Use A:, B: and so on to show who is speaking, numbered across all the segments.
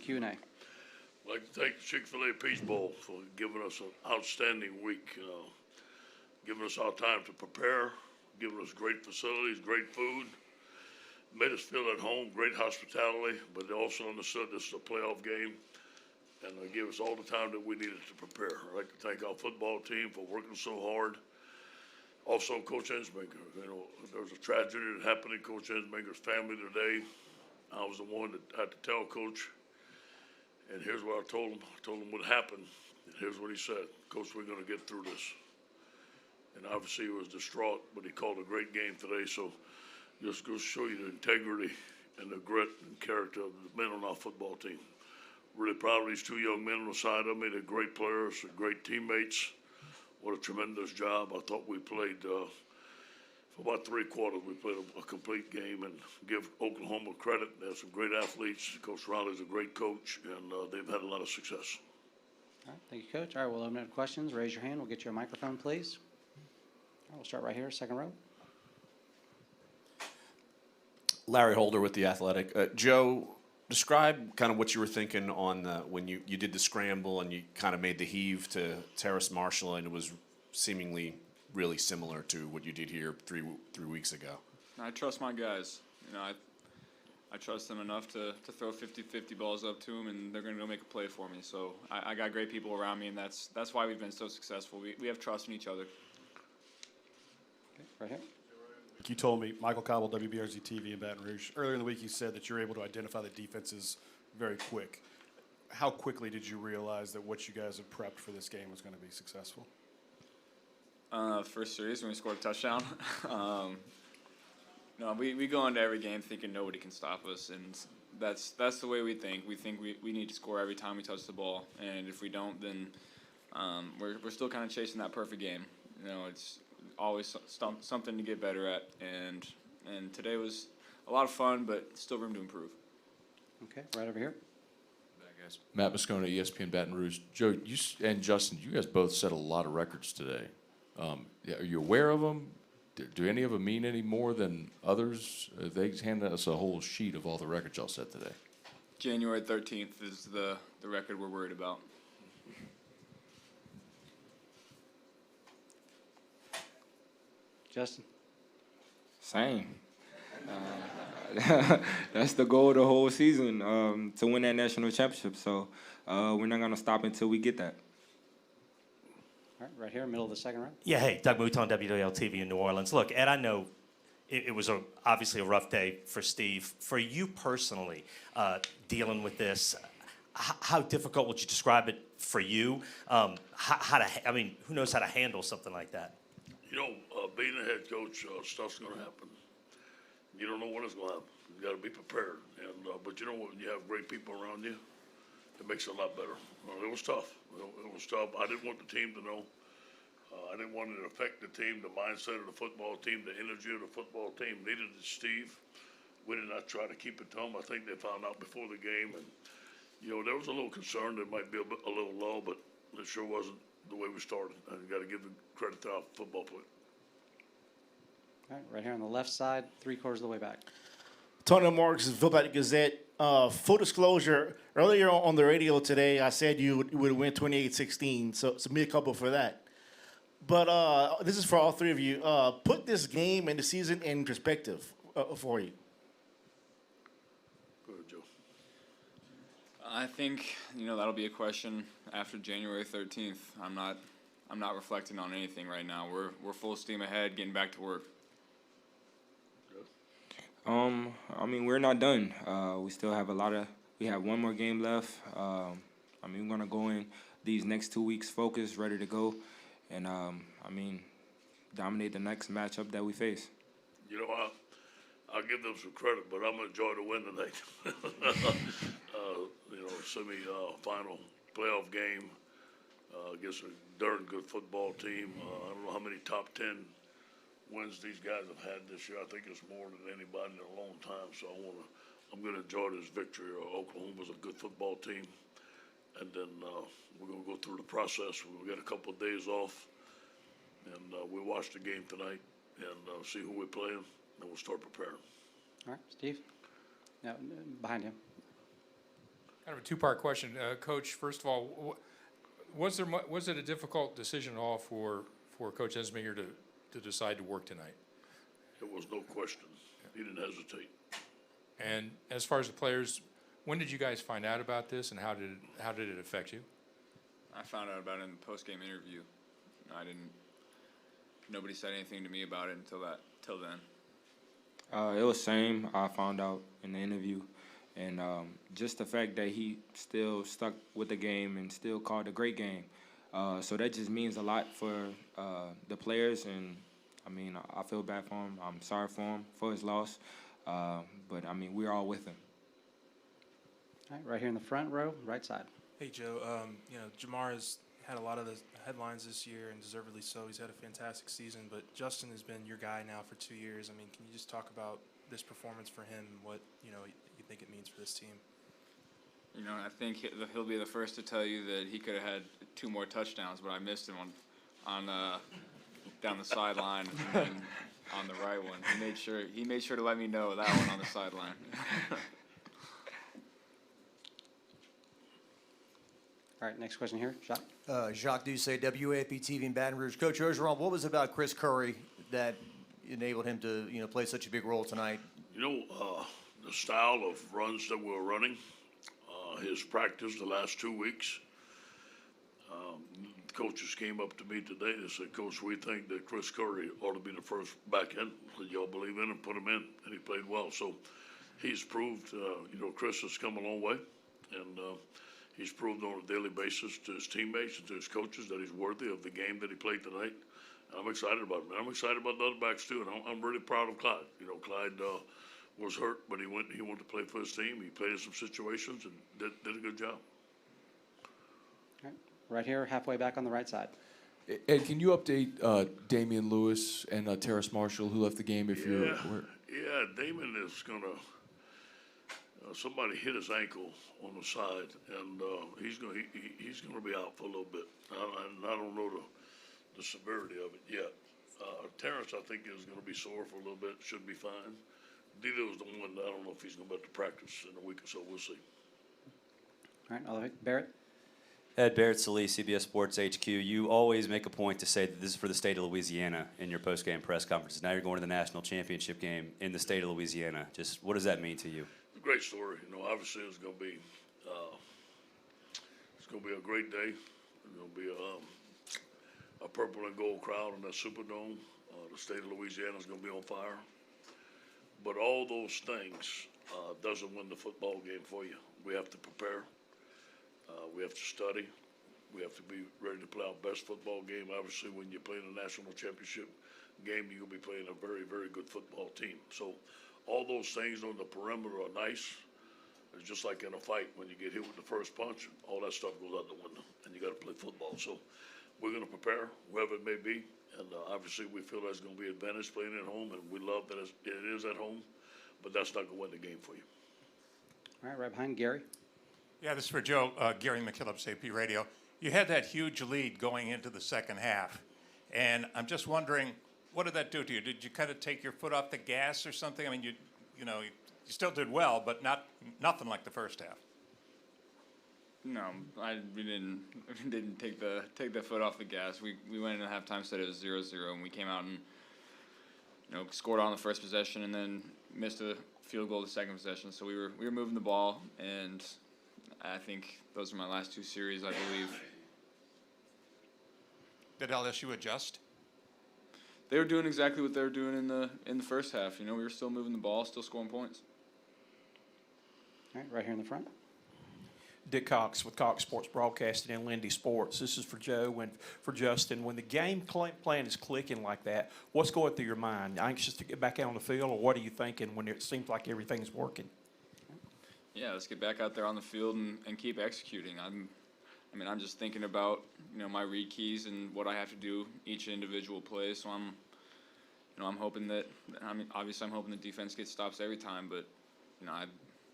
A: Q&A.
B: I'd like to thank the Chick-fil-A Peach Bowl for giving us an outstanding week, giving us our time to prepare, giving us great facilities, great food, made us feel at home, great hospitality, but they also understood this is a playoff game, and they gave us all the time that we needed to prepare. I'd like to thank our football team for working so hard. Also, Coach Ensminger. There was a tragedy that happened in Coach Ensminger's family today. I was the one that had to tell Coach, and here's what I told him. I told him what happened, and here's what he said. Coach, we're going to get through this. And obviously he was distraught, but he called a great game today, so just goes to show you the integrity and the grit and character of the men on our football team. Really proud of these two young men on the side of me. They're great players, they're great teammates. What a tremendous job. I thought we played, for about 3 quarters, we played a complete game, and give Oklahoma credit. They have some great athletes. Coach Riley's a great coach, and they've had a lot of success.
A: All right, thank you, Coach. All right, we'll open up questions. Raise your hand. We'll get you a microphone, please. All right, we'll start right here, second row.
C: Larry Holder with The Athletic. Joe, describe kind of what you were thinking on when you did the scramble and you kind of made the heave to Terrace Marshall, and it was seemingly really similar to what you did here three weeks ago.
D: I trust my guys. I trust them enough to throw 50-50 balls up to them, and they're going to go make a play for me. So I got great people around me, and that's why we've been so successful. We have trust in each other.
A: Okay, right here.
E: You told me, Michael Cobble, WBRZ TV in Baton Rouge, earlier in the week you said that you're able to identify the defenses very quick. How quickly did you realize that what you guys have prepped for this game was going to be successful?
D: First series when we scored a touchdown. No, we go into every game thinking nobody can stop us, and that's the way we think. We think we need to score every time we touch the ball, and if we don't, then we're still kind of chasing that perfect game. It's always something to get better at, and today was a lot of fun, but still room to improve.
A: Okay, right over here.
F: Matt Moscona, ESPN Baton Rouge. Joe, you and Justin, you guys both set a lot of records today. Are you aware of them? Do any of them mean any more than others? They handed us a whole sheet of all the records y'all set today.
D: January 13th is the record we're worried about.
A: Justin?
G: Same. That's the goal of the whole season, to win that national championship. So we're not going to stop until we get that.
A: All right, right here, middle of the second row.
H: Yeah, hey, Doug Mouton, WWL-TV in New Orleans. Look, Ed, I know it was obviously a rough day for Steve. For you personally, dealing with this, how difficult would you describe it for you? Who knows how to handle something like that?
B: Being a head coach, stuff's going to happen. You don't know when it's going to happen. You got to be prepared. But when you have great people around you, it makes it a lot better. It was tough. It was tough. I didn't want the team to know. I didn't want it to affect the team, the mindset of the football team, the energy of the football team. Neither did Steve. We did not try to keep it to them. I think they found out before the game. And, there was a little concern that might be a little low, but it sure wasn't the way we started. And you got to give the credit to our football player.
A: All right, right here on the left side, 3/4 of the way back.
I: Tony Marks, Vilbert Gazette. Full disclosure, earlier on the radio today, I said you would win 28-16, so me a couple for that. But this is for all three of you. Put this game and the season in perspective for you.
B: Go ahead, Joe.
D: I think that'll be a question after January 13th. I'm not reflecting on anything right now. We're full steam ahead, getting back to work.
G: We're not done. We still have we have one more game left. We're going to go in these next 2 weeks focused, ready to go, and, dominate the next matchup that we face.
B: I'll give them some credit, but I'm going to enjoy the win tonight. Semi-final playoff game against a darn good football team. I don't know how many top 10 wins these guys have had this year. I think it's more than anybody in a long time. So I'm going to enjoy this victory. Oklahoma's a good football team, and then we're going to go through the process. We'll get a couple of days off, and we'll watch the game tonight and see who we're playing, and we'll start preparing.
A: All right, Steve. Now, behind him.
J: Kind of a two-part question. Coach, first of all, was it a difficult decision at all for Coach Ensminger to decide to work tonight?
B: There was no question. He didn't hesitate.
J: And as far as the players, when did you guys find out about this, and how did it affect you?
D: I found out about it in the post-game interview. Nobody said anything to me about it till then.
G: It was same. I found out in the interview, and just the fact that he still stuck with the game and still called a great game. So that just means a lot for the players, and I mean, I feel bad for him. I'm sorry for him for his loss, but I mean, we're all with him.
A: All right, right here in the front row, right side.
K: Hey, Joe. Jamar has had a lot of the headlines this year, and deservedly so. He's had a fantastic season, but Justin has been your guy now for 2 years. I mean, can you just talk about this performance for him and what, you think it means for this team?
D: I think he'll be the first to tell you that he could have had 2 more touchdowns, but I missed him on down the sideline and on the right one. He made sure to let me know that one on the sideline.
A: All right, next question here, Jacques.
L: Jacques Doucet, WAP TV in Baton Rouge. Coach Orgeron, what was it about Chris Curry that enabled him to, play such a big role tonight?
B: The style of runs that we're running, his practice the last 2 weeks. Coaches came up to me today. They said, Coach, we think that Chris Curry ought to be the first back end. Said, y'all believe in him, put him in, and he played well. So he's proved, Chris has come a long way, and he's proved on a daily basis to his teammates and to his coaches that he's worthy of the game that he played tonight. I'm excited about him. I'm excited about the other backs too, and I'm really proud of Clyde. Clyde was hurt, but he went to play for his team. He played in some situations and did a good job.
A: All right, right here, halfway back on the right side.
F: Ed, can you update Damian Lewis and Terrace Marshall, who left the game?
B: Yeah, Damon is gonna. Somebody hit his ankle on the side, and he's gonna be out for a little bit. I don't know the severity of it yet. Terrence, I think, is gonna be sore for a little bit. Should be fine. Dito's the one that I don't know if he's gonna be able to practice in a week or so. We'll see.
A: All right, all right, Barrett.
M: Ed Barrett, Salee, CBS Sports HQ. You always make a point to say that this is for the state of Louisiana in your post-game press conferences. Now you're going to the national championship game in the state of Louisiana. Just what does that mean to you?
B: Great story. Obviously it's going to be a great day. It's going to be a purple and gold crowd in that Superdome. The state of Louisiana is going to be on fire. But all those things doesn't win the football game for you. We have to prepare. We have to study. We have to be ready to play our best football game. Obviously, when you're playing a national championship game, you'll be playing a very, very good football team. So all those things on the perimeter are nice. It's just like in a fight when you get hit with the first punch, all that stuff goes out the window, and you got to play football. So we're going to prepare, wherever it may be, and obviously we feel that's going to be an advantage playing at home, and we love that it is at home, but that's not going to win the game for you.
A: All right, right behind Gary.
N: Yeah, this is for Joe. Gary McKillips, AP Radio. You had that huge lead going into the second half, and I'm just wondering, what did that do to you? Did you kind of take your foot off the gas or something? I mean, you still did well, but nothing like the first half.
D: No, we didn't take the foot off the gas. We went into halftime, said it was 0-0, and we came out and scored on the first possession, and then missed a field goal the second possession. So we were moving the ball, and I think those are my last 2 series, I believe.
N: Did LSU adjust?
D: They were doing exactly what they were doing in the first half. We were still moving the ball, still scoring points.
A: All right, right here in the front.
O: Dick Cox with Cox Sports Broadcasting and Lindy Sports. This is for Joe and for Justin. When the game plan is clicking like that, what's going through your mind? Anxious to get back out on the field, or what are you thinking when it seems like everything's working?
D: Yeah, let's get back out there on the field and keep executing. I'm just thinking about my read keys and what I have to do each individual play. So I'm hoping that obviously I'm hoping the defense gets stops every time, but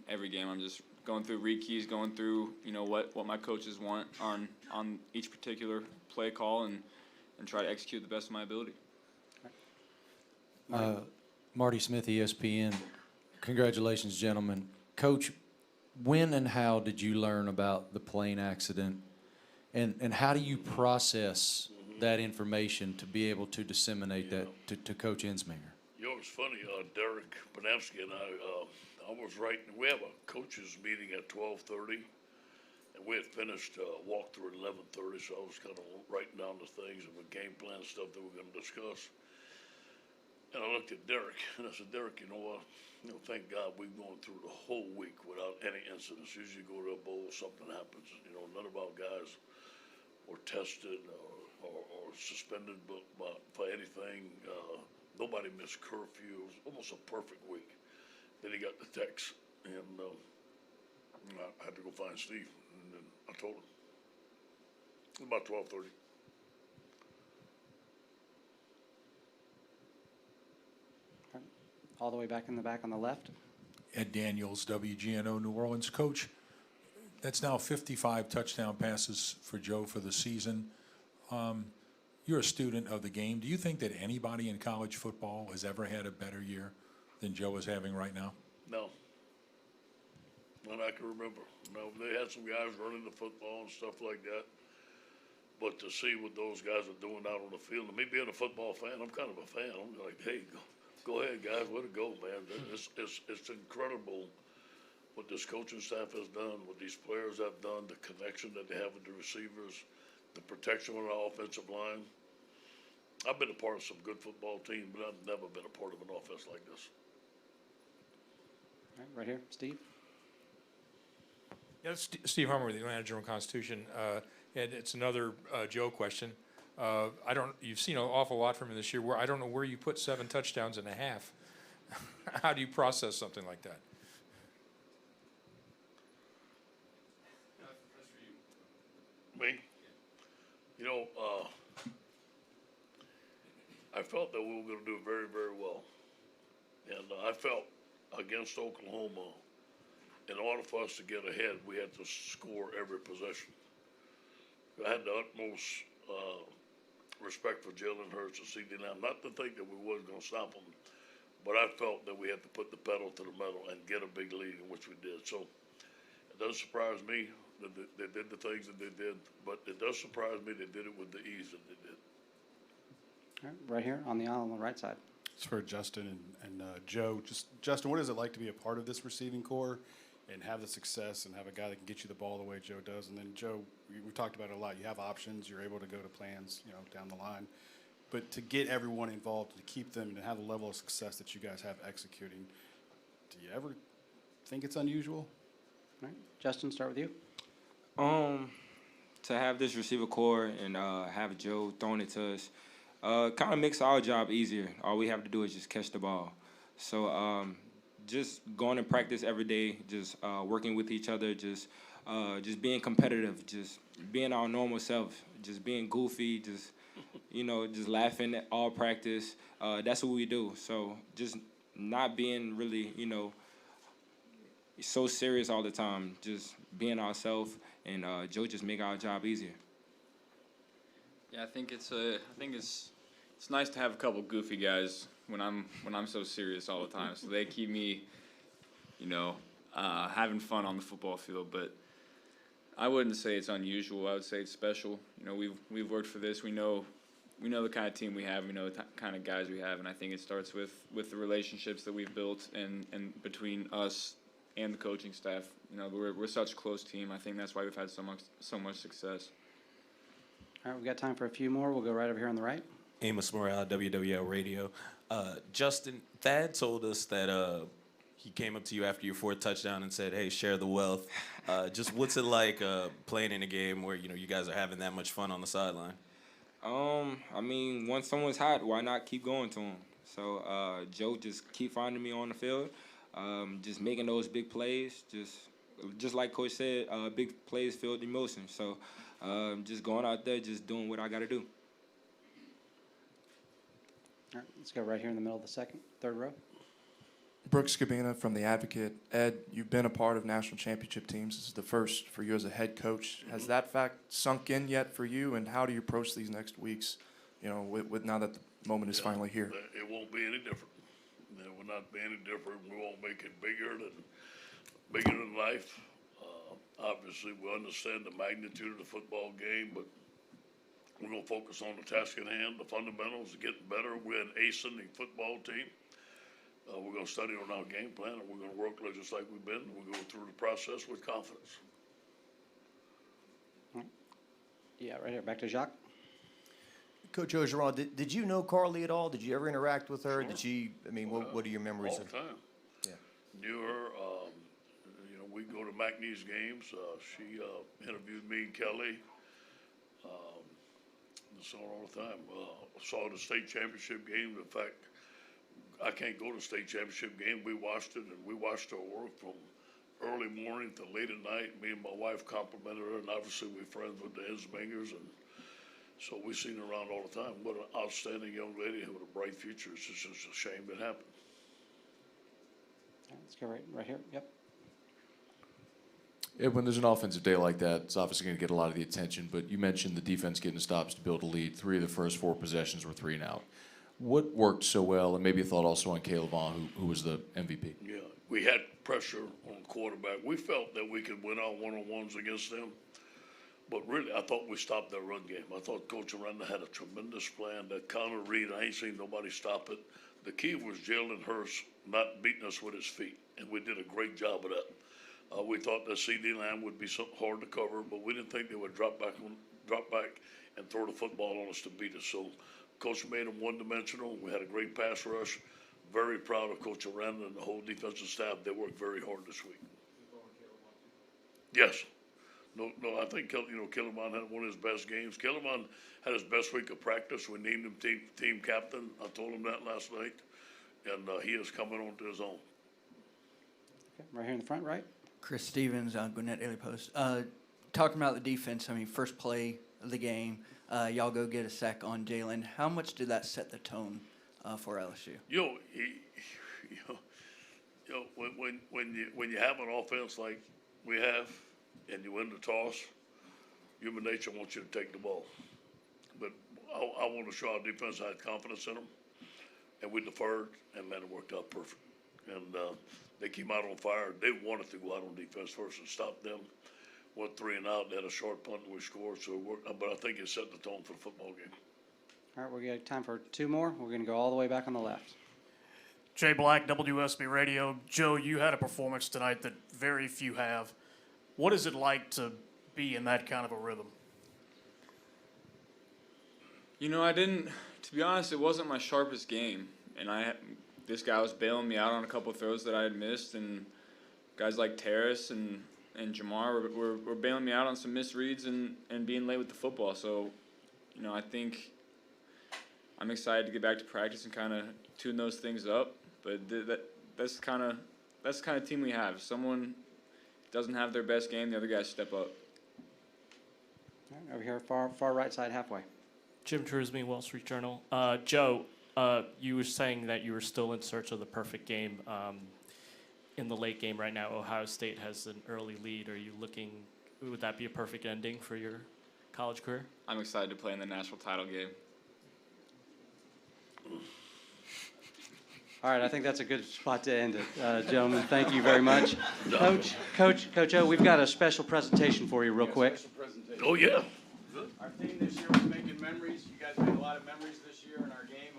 D: every game I'm just going through read keys, going through what my coaches want on each particular play call and try to execute the best of my ability.
P: Marty Smith, ESPN. Congratulations, gentlemen. Coach, when and how did you learn about the plane accident, and how do you process that information to be able to disseminate that to Coach Ensminger?
B: You know, it's funny, Derek Bonamsky and I was writing, we have a coaches meeting at 12:30, and we had finished walkthrough at 11:30, so I was kind of writing down the things and the game plan stuff that we're going to discuss. And I looked at Derek, and I said, Derek, you know what? You know, thank God we've gone through the whole week without any incidents. Usually you go to a bowl, something happens. You know, none of our guys were tested or suspended for anything. Nobody missed curfew. It was almost a perfect week. Then he got the text, and I had to go find Steve, and then I told him. About 12:30.
A: All the way back in the back on the left.
Q: Ed Daniels, WGNO New Orleans. Coach, that's now 55 touchdown passes for Joe for the season. You're a student of the game. Do you think that anybody in college football has ever had a better year than Joe is having right now?
B: No. Not I can remember. No, they had some guys running the football and stuff like that. But to see what those guys are doing out on the field, and me being a football fan, I'm kind of a fan. I'm like, hey, go ahead, guys. Way to go, man. It's incredible what this coaching staff has done, what these players have done, the connection that they have with the receivers, the protection on the offensive line. I've been a part of some good football teams, but I've never been a part of an offense like this.
A: Right here, Steve.
J: Yeah, Steve Hummer with the Atlanta Journal-Constitution, and it's another Joe question. You've seen an awful lot from him this year. I don't know where you put 7 touchdowns and a half. How do you process something like that?
B: Me? You know, I felt that we were going to do very, very well. And I felt against Oklahoma, in order for us to get ahead, we had to score every possession. I had the utmost respect for Jalen Hurts and CD Lamb. Not to think that we wasn't going to stop them, but I felt that we had to put the pedal to the metal and get a big lead, in which we did. So it doesn't surprise me that they did the things that they did, but it does surprise me they did it with the ease that they did.
A: All right here on the aisle on the right side.
E: It's for Justin and Joe. Justin, what is it like to be a part of this receiving corps and have the success and have a guy that can get you the ball the way Joe does? And then Joe, we talked about it a lot. You have options. You're able to go to plans, down the line. But to get everyone involved, to keep them and have the level of success that you guys have executing, do you ever think it's unusual?
A: All right, Justin, start with you.
G: To have this receiver core and have Joe throwing it to us, kind of makes our job easier. All we have to do is just catch the ball. So just going to practice every day, just working with each other, just being competitive, just being our normal self, just being goofy, just laughing at all practice. That's what we do. So just not being really, so serious all the time, just being ourselves, and Joe just make our job easier.
D: Yeah, I think it's nice to have a couple goofy guys when I'm so serious all the time. So they keep me, having fun on the football field. But I wouldn't say it's unusual. I would say it's special. We've worked for this. We know the kind of team we have. We know the kind of guys we have, and I think it starts with the relationships that we've built and between us and the coaching staff. We're such a close team. I think that's why we've had so much success.
A: All right, we've got time for a few more. We'll go right over here on the right.
C: Amos Morale, WWL Radio. Justin, Thad told us that he came up to you after your 4th touchdown and said, hey, share the wealth. Just what's it like playing in a game where, you guys are having that much fun on the sideline?
G: Once someone's hot, why not keep going to him? So Joe just keep finding me on the field, just making those big plays, just like Coach said, big plays filled emotion. So just going out there, just doing what I got to do.
A: All right, let's go right here in the middle of the third row.
R: Brooks Cabina from The Advocate. Ed, you've been a part of national championship teams. This is the first for you as a head coach. Has that fact sunk in yet for you, and how do you approach these next weeks, with now that the moment is finally here?
B: It won't be any different. It will not be any different. We won't make it bigger than bigger than life. Obviously, we understand the magnitude of the football game, but we're going to focus on the task at hand, the fundamentals, getting better. We're an ascending football team. We're going to study on our game plan, and we're going to work just like we've been. We're going through the process with confidence.
A: Yeah, right here. Back to Jacques.
L: Coach Orgeron, did you know Carly at all? Did you ever interact with her?
B: Sure.
L: Did she, I mean, what are your memories
B: All
L: of?
B: the time.
L: Yeah.
B: Knew her. We go to McNeese games. She interviewed me and Kelly. Saw her all the time. Saw the state championship game. In fact, I can't go to the state championship game. We watched it, and we watched her work from early morning to late at night. Me and my wife complimented her, and obviously we're friends with the Ensmingers, and so we've seen her around all the time. What an outstanding young lady with a bright future. It's just a shame it happened.
A: Let's go right here. Yep.
F: Yeah, when there's an offensive day like that, it's obviously going to get a lot of the attention, but you mentioned the defense getting stops to build a lead. 3 of the first 4 possessions were 3 and out. What worked so well, and maybe a thought also on Caleb Vaughn, who was the MVP?
B: Yeah, we had pressure on quarterback. We felt that we could win our one-on-ones against them, but really, I thought we stopped their run game. I thought Coach Aranda had a tremendous plan. That counter read, I ain't seen nobody stop it. The key was Jalen Hurst not beating us with his feet, and we did a great job of that. We thought that CD Lamb would be something hard to cover, but we didn't think they would drop back and throw the football on us to beat us. So Coach made them one-dimensional. We had a great pass rush. Very proud of Coach Aranda and the whole defensive staff. They worked very hard this week. Yes. No, I think Kellerman had one of his best games. Kellerman had his best week of practice. We named him team captain. I told him that last night, and he is coming on to his own.
A: Okay, right here in the front, right.
S: Chris Stevens, Gwinnett Daily Post. Talking about the defense, I mean, first play of the game, y'all go get a sack on Jalen. How much did that set the tone for LSU?
B: When you have an offense like we have, and you win the toss, human nature wants you to take the ball. But I want to show our defense I had confidence in them, and we deferred, and man, it worked out perfect. And they came out on fire. They wanted to go out on defense first and stop them. Went 3 and out. They had a short punt and we scored. So it worked. But I think it set the tone for the football game.
A: All right, we got time for 2 more. We're going to go all the way back on the left.
T: Jay Black, WSB Radio. Joe, you had a performance tonight that very few have. What is it like to be in that kind of a rhythm?
D: To be honest, it wasn't my sharpest game. And this guy was bailing me out on a couple of throws that I had missed, and guys like Terrace and Jamar were bailing me out on some misreads and being late with the football. So, I think I'm excited to get back to practice and kind of tune those things up. But that's kind of team we have. If someone doesn't have their best game, the other guys step up.
A: All right, over here, far right side, halfway.
U: Jim Trusby, Wall Street Journal. Joe, you were saying that you were still in search of the perfect game. In the late game right now, Ohio State has an early lead. Are you looking, would that be a perfect ending for your college career?
D: I'm excited to play in the national title game.
A: All right, I think that's a good spot to end it. Gentlemen, thank you very much. Coach O, we've got a special presentation for you real quick.
B: Oh, yeah.
I: Our theme this year was making memories. You guys made a lot of memories this year in our game.